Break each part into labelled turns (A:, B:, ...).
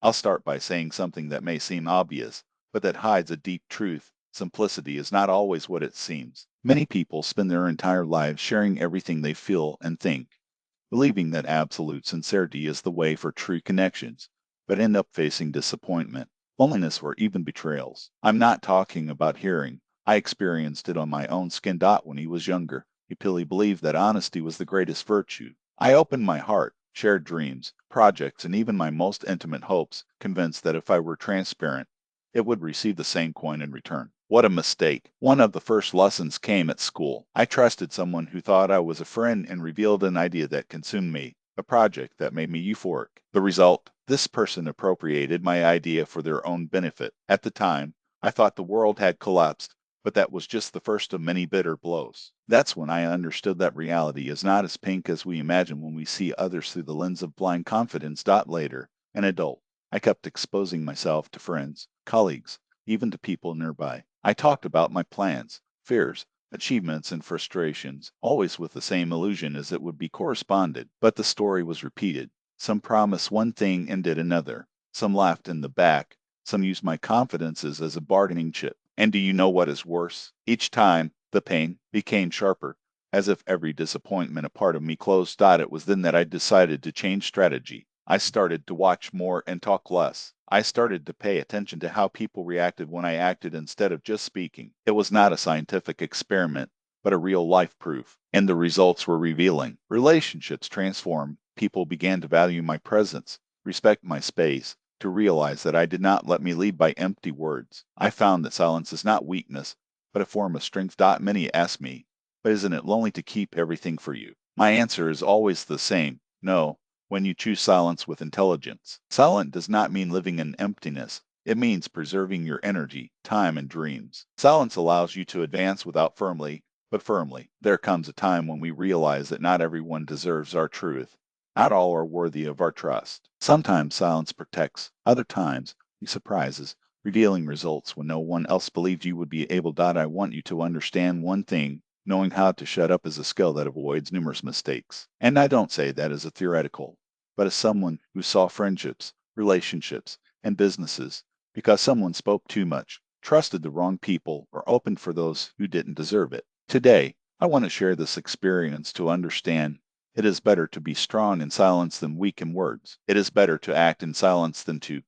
A: I'll start by saying something that may seem obvious, but that hides a deep truth. Simplicity is not always what it seems. Many people spend their entire lives sharing everything they feel and think, believing that absolute sincerity is the way for true connections, but end up facing disappointment, loneliness, or even betrayals. I'm not talking about hearing. I experienced it on my own skin. When he was younger, he really believed that honesty was the greatest virtue. I opened my heart, shared dreams, projects, and even my most intimate hopes, convinced that if I were transparent, it would receive the same coin in return. What a mistake. One of the first lessons came at school. I trusted someone who thought I was a friend and revealed an idea that consumed me, a project that made me euphoric. The result? This person appropriated my idea for their own benefit. At the time, I thought the world had collapsed, but that was just the first of many bitter blows. That's when I understood that reality is not as pink as we imagine when we see others through the lens of blind confidence. Later, an adult, I kept exposing myself to friends, colleagues, even to people nearby. I talked about my plans, fears, achievements, and frustrations, always with the same illusion as it would be corresponded. But the story was repeated. Some promised one thing and did another. Some laughed in the back. Some used my confidences as a bargaining chip. And do you know what is worse? Each time, the pain became sharper, as if every disappointment a part of me closed. It was then that I decided to change strategy. I started to watch more and talk less. I started to pay attention to how people reacted when I acted instead of just speaking. It was not a scientific experiment, but a real life proof. And the results were revealing. Relationships transformed. People began to value my presence, respect my space, to realize that I did not let me lead by empty words. I found that silence is not weakness, but a form of strength. Many ask me, but isn't it lonely to keep everything for you? My answer is always the same: no. When you choose silence with intelligence. Silent does not mean living in emptiness. It means preserving your energy, time, and dreams. Silence allows you to advance without firmly, but firmly. There comes a time when we realize that not everyone deserves our truth. Not all are worthy of our trust. Sometimes silence protects, other times he surprises, revealing results when no one else believed you would be able. I want you to understand one thing. Knowing how to shut up is a skill that avoids numerous mistakes. And I don't say that as a theoretical, but as someone who saw friendships, relationships, and businesses because someone spoke too much, trusted the wrong people, or opened for those who didn't deserve it. Today, I want to share this experience to understand it is better to be strong in silence than weak in words. It is better to act in silence than to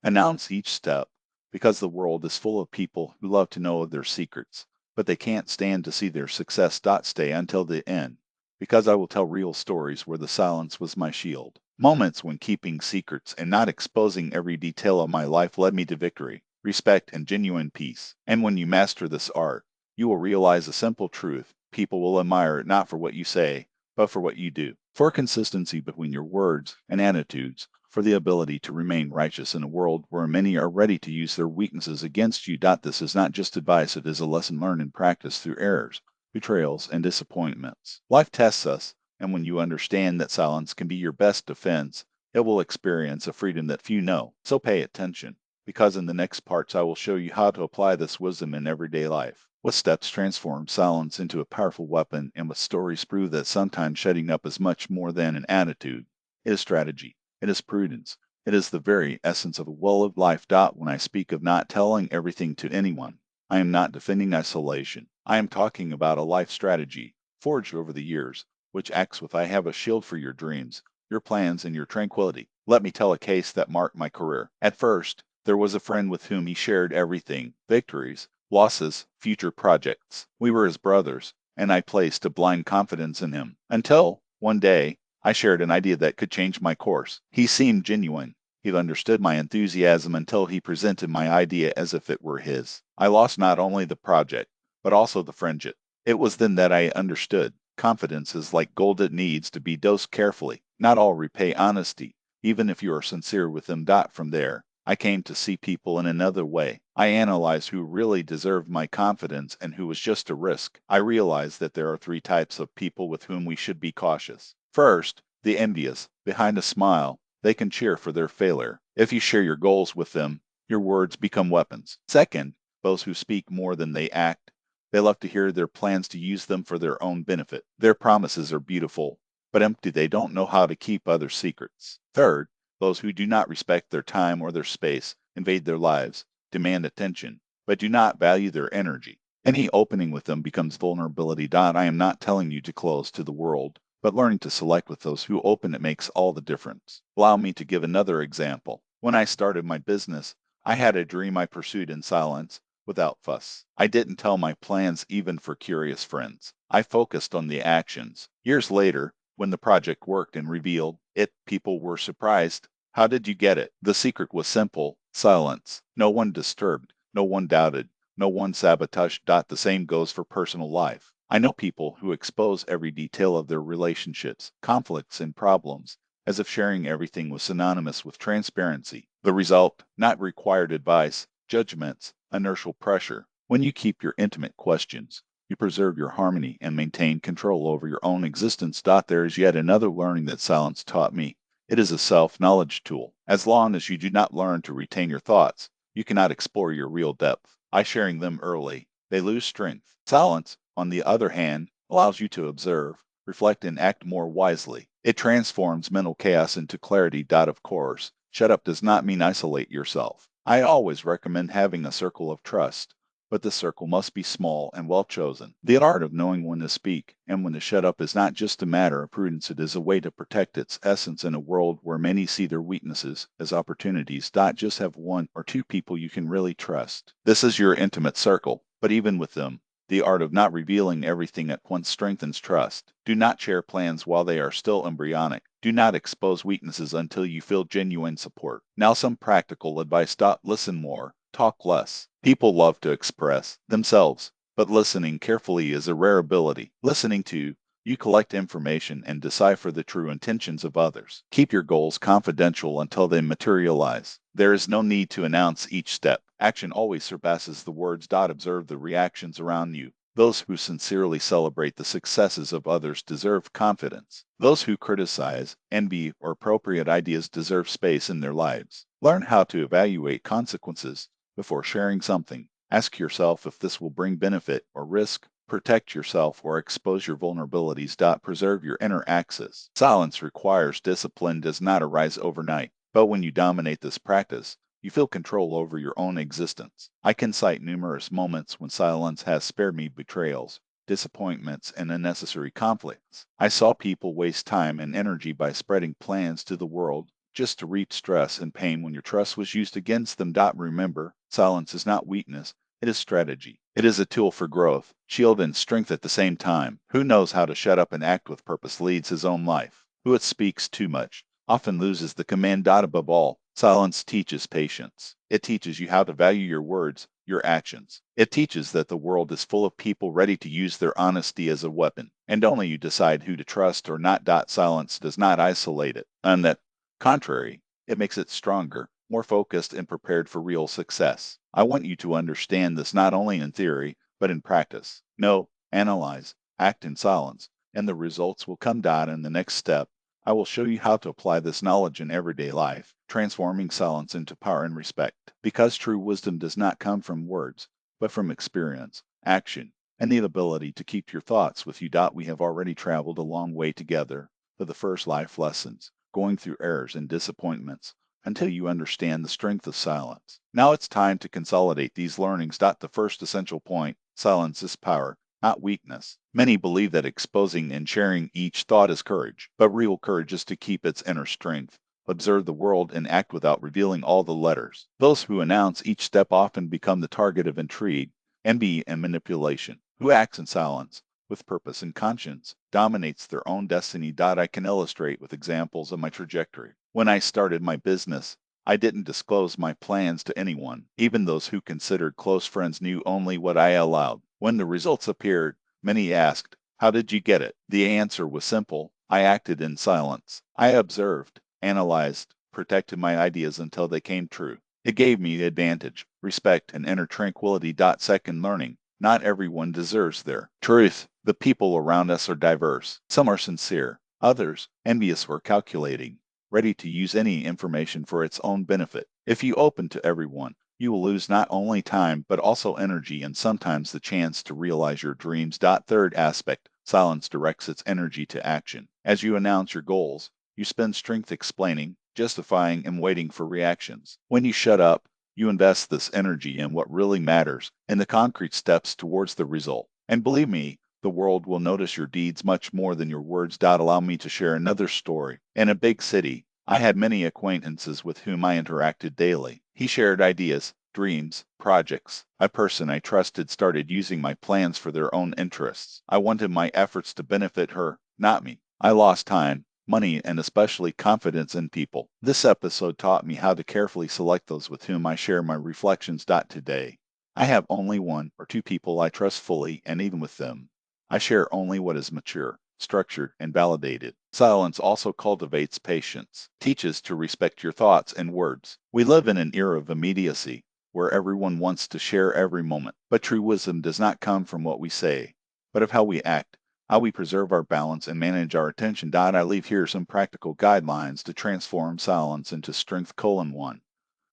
A: announce each step, because the world is full of people who love to know their secrets, but they can't stand to see their success. Stay until the end, because I will tell real stories where the silence was my shield. Moments when keeping secrets and not exposing every detail of my life led me to victory, respect, and genuine peace. And when you master this art, you will realize a simple truth: people will admire it not for what you say, but for what you do. For consistency between your words and attitudes, for the ability to remain righteous in a world where many are ready to use their weaknesses against you. This is not just advice, it is a lesson learned in practice through errors, betrayals, and disappointments. Life tests us, and when you understand that silence can be your best defense, it will experience a freedom that few know. So pay attention, because in the next parts I will show you how to apply this wisdom in everyday life. What steps transform silence into a powerful weapon, and what stories prove that sometimes shutting up is much more than an attitude. It is strategy. It is prudence. It is the very essence of a well-lived life. When I speak of not telling everything to anyone, I am not defending isolation. I am talking about a life strategy, forged over the years, which acts with I have a shield for your dreams, your plans, and your tranquility. Let me tell a case that marked my career. At first, there was a friend with whom he shared everything: victories, losses, future projects. We were as brothers, and I placed a blind confidence in him. Until, one day, I shared an idea that could change my course. He seemed genuine. He understood my enthusiasm until he presented my idea as if it were his. I lost not only the project, but also the friendship. It was then that I understood. Confidence is like gold, it needs to be dosed carefully. Not all repay honesty, even if you are sincere with them. From there, I came to see people in another way. I analyzed who really deserved my confidence and who was just a risk. I realized that there are three types of people with whom we should be cautious. First, the envious. Behind a smile, they can cheer for their failure. If you share your goals with them, your words become weapons. Second, those who speak more than they act. They love to hear their plans to use them for their own benefit. Their promises are beautiful, but empty. They don't know how to keep other secrets. Third, Those who do not respect their time or their space invade their lives, demand attention, but do not value their energy. Any opening with them becomes vulnerability. I am not telling you to close to the world, but learning to select with those who open it makes all the difference. Allow me to give another example. When I started my business, I had a dream I pursued in silence, without fuss. I didn't tell my plans even for curious friends. I focused on the actions. Years later, when the project worked and revealed it, people were surprised. How did you get it? The secret was simple: silence. No one disturbed, no one doubted, no one sabotaged. The same goes for personal life. I know people who expose every detail of their relationships, conflicts, and problems, as if sharing everything was synonymous with transparency. The result: not required advice, judgments, inertial pressure. When you keep your intimate questions, you preserve your harmony and maintain control over your own existence. There is yet another learning that silence taught me. It is a self-knowledge tool. As long as you do not learn to retain your thoughts, you cannot explore your real depth. By sharing them early, they lose strength. Silence, on the other hand, allows you to observe, reflect, and act more wisely. It transforms mental chaos into clarity. Of course, shut up does not mean isolate yourself. I always recommend having a circle of trust, but the circle must be small and well chosen. The art of knowing when to speak and when to shut up is not just a matter of prudence, it is a way to protect its essence in a world where many see their weaknesses as opportunities. Just have one or two people you can really trust. This is your intimate circle, but even with them, the art of not revealing everything at once strengthens trust. Do not share plans while they are still embryonic. Do not expose weaknesses until you feel genuine support. Now, some practical advice. Listen more, talk less. People love to express themselves, but listening carefully is a rare ability. Listening to you collect information and decipher the true intentions of others. Keep your goals confidential until they materialize. There is no need to announce each step. Action always surpasses the words. Observe the reactions around you. Those who sincerely celebrate the successes of others deserve confidence. Those who criticize, envy, or appropriate ideas deserve space in their lives. Learn how to evaluate consequences before sharing something. Ask yourself if this will bring benefit or risk. Protect yourself or expose your vulnerabilities. Preserve your inner axis. Silence requires discipline, does not arise overnight. But when you dominate this practice, you feel control over your own existence. I can cite numerous moments when silence has spared me betrayals, disappointments, and unnecessary conflicts. I saw people waste time and energy by spreading plans to the world just to reach stress and pain when your trust was used against them. Remember, silence is not weakness, it is strategy. It is a tool for growth, shield, and strength at the same time. Who knows how to shut up and act with purpose leads his own life. Who it speaks too much often loses the command. Above all, silence teaches patience. It teaches you how to value your words, your actions. It teaches that the world is full of people ready to use their honesty as a weapon, and only you decide who to trust or not. Silence does not isolate it. On the contrary, it makes it stronger, more focused, and prepared for real success. I want you to understand this not only in theory, but in practice. Know, analyze, act in silence, and the results will come. In the next step, I will show you how to apply this knowledge in everyday life, transforming silence into power and respect. Because true wisdom does not come from words, but from experience, action, and the ability to keep your thoughts with you. We have already traveled a long way together for the first life lessons, going through errors and disappointments until you understand the strength of silence. Now it's time to consolidate these learnings. The first essential point: silence is power, not weakness. Many believe that exposing and sharing each thought is courage, but real courage is to keep its inner strength, observe the world, and act without revealing all the letters. Those who announce each step often become the target of intrigue, envy, and manipulation. Who acts in silence, with purpose and conscience, dominates their own destiny. I can illustrate with examples of my trajectory. When I started my business, I didn't disclose my plans to anyone. Even those who considered close friends knew only what I allowed. When the results appeared, many asked, "How did you get it?" The answer was simple: I acted in silence. I observed, analyzed, protected my ideas until they came true. It gave me advantage, respect, and inner tranquility. Second learning: not everyone deserves their truth. The people around us are diverse. Some are sincere, others envious or calculating, ready to use any information for its own benefit. If you open to everyone, you will lose not only time but also energy and sometimes the chance to realize your dreams. Third aspect: silence directs its energy to action. As you announce your goals, you spend strength explaining, justifying and waiting for reactions. When you shut up, you invest this energy in what really matters and the concrete steps towards the result. And believe me, the world will notice your deeds much more than your words. Allow me to share another story. In a big city, I had many acquaintances with whom I interacted daily. He shared ideas, dreams, projects. A person I trusted started using my plans for their own interests. I wanted my efforts to benefit her, not me. I lost time, money, and especially confidence in people. This episode taught me how to carefully select those with whom I share my reflections. Today, I have only one or two people I trust fully, and even with them, I share only what is mature, structured, and validated. Silence also cultivates patience, teaches to respect your thoughts and words. We live in an era of immediacy, where everyone wants to share every moment. But true wisdom does not come from what we say, but of how we act, how we preserve our balance and manage our attention. I leave here some practical guidelines to transform silence into strength. 1.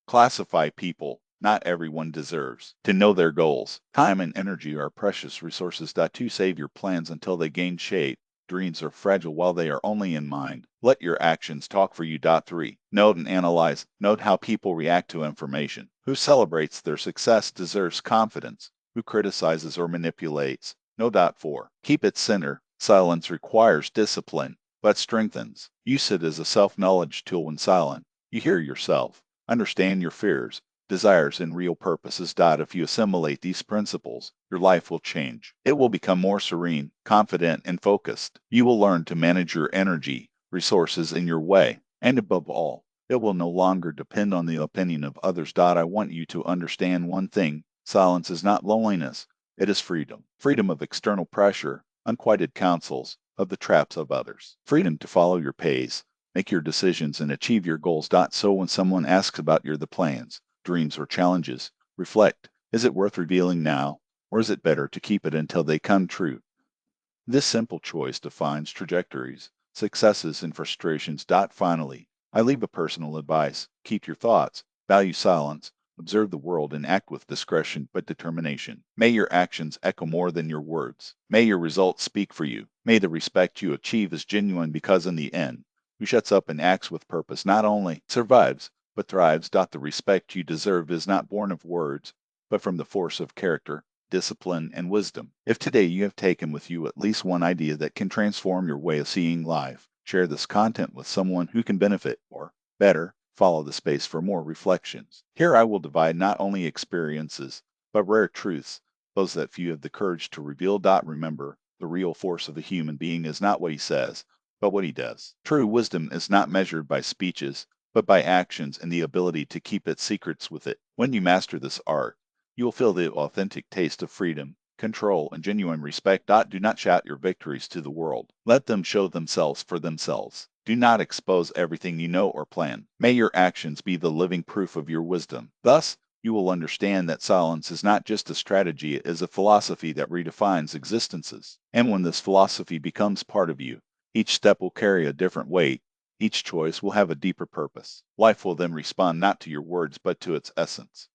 A: Classify people. Not everyone deserves to know their goals. Time and energy are precious resources. 2. Save your plans until they gain shape. Dreams are fragile while they are only in mind. Let your actions talk for you. 3. Note and analyze. Note how people react to information. Who celebrates their success deserves confidence. Who criticizes or manipulates. No. 4. Keep it center. Silence requires discipline, but strengthens. Use it as a self-knowledge tool. When silent, you hear yourself. Understand your fears, desires, and real purposes. If you assimilate these principles, your life will change. It will become more serene, confident, and focused. You will learn to manage your energy, resources, in your way. And above all, it will no longer depend on the opinion of others. I want you to understand one thing. Silence is not loneliness. It is freedom. Freedom of external pressure, unquieted counsels, of the traps of others. Freedom to follow your pace, make your decisions, and achieve your goals. So when someone asks about the plans, dreams, or challenges, reflect, is it worth revealing now, or is it better to keep it until they come true? This simple choice defines trajectories, successes, and frustrations. Finally, I leave a personal advice. Keep your thoughts, value silence, observe the world, and act with discretion but determination. May your actions echo more than your words. May your results speak for you. May the respect you achieve is genuine, because in the end, who shuts up and acts with purpose not only survives, but thrives. The respect you deserve is not born of words, but from the force of character, discipline, and wisdom. If today you have taken with you at least one idea that can transform your way of seeing life, share this content with someone who can benefit, or better, follow the space for more reflections. Here I will divide not only experiences, but rare truths, those that few have the courage to reveal. Remember, the real force of a human being is not what he says, but what he does. True wisdom is not measured by speeches, but by actions and the ability to keep its secrets with it. When you master this art, you will feel the authentic taste of freedom, control, and genuine respect. Do not shout your victories to the world. Let them show themselves for themselves. Do not expose everything you know or plan. May your actions be the living proof of your wisdom. Thus, you will understand that silence is not just a strategy, it is a philosophy that redefines existences. And when this philosophy becomes part of you, each step will carry a different weight. Each choice will have a deeper purpose. Life will then respond not to your words but to its essence.